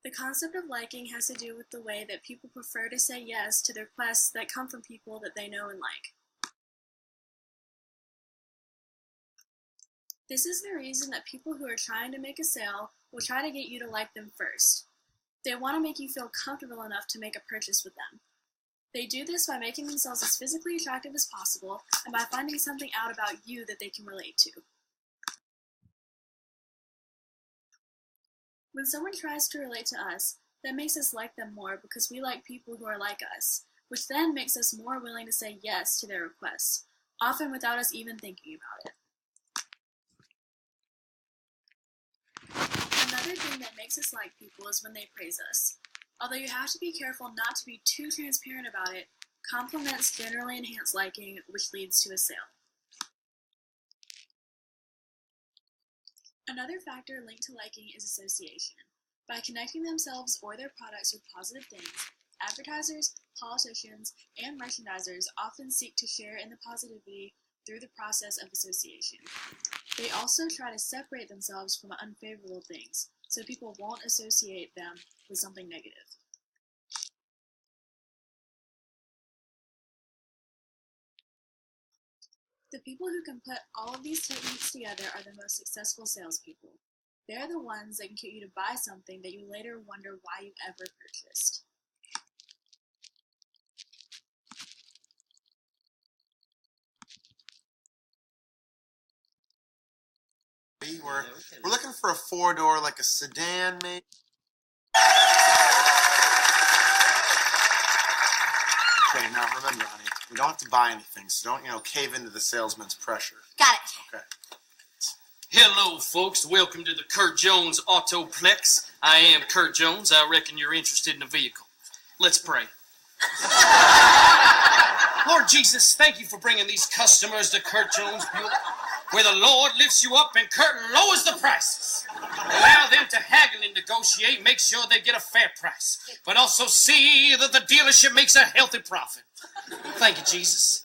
The concept of liking has to do with the way that people prefer to say yes to the requests that come from people that they know and like. This is the reason that people who are trying to make a sale will try to get you to like them first. They want to make you feel comfortable enough to make a purchase with them. They do this by making themselves as physically attractive as possible and by finding something out about you that they can relate to. When someone tries to relate to us, that makes us like them more because we like people who are like us, which then makes us more willing to say yes to their requests, often without us even thinking about it. Another thing that makes us like people is when they praise us. Although you have to be careful not to be too transparent about it, compliments generally enhance liking, which leads to a sale. Another factor linked to liking is association. By connecting themselves or their products with positive things, advertisers, politicians, and merchandisers often seek to share in the positivity through the process of association. They also try to separate themselves from unfavorable things, so people won't associate them with something negative. The people who can put all of these techniques together are the most successful salespeople. They're the ones that can get you to buy something that you later wonder why you ever purchased. We're looking for a four-door, like a sedan, maybe. Okay, now remember, honey, we don't have to buy anything, so don't, cave into the salesman's pressure. Got it. Okay. Hello, folks. Welcome to the Kurt Jones Autoplex. I am Kurt Jones. I reckon you're interested in a vehicle. Let's pray. Lord Jesus, thank you for bringing these customers to Kurt Jones Buick, where the Lord lifts you up and Kurt lowers the prices. Allow them to haggle and negotiate, make sure they get a fair price, but also see that the dealership makes a healthy profit. Thank you, Jesus.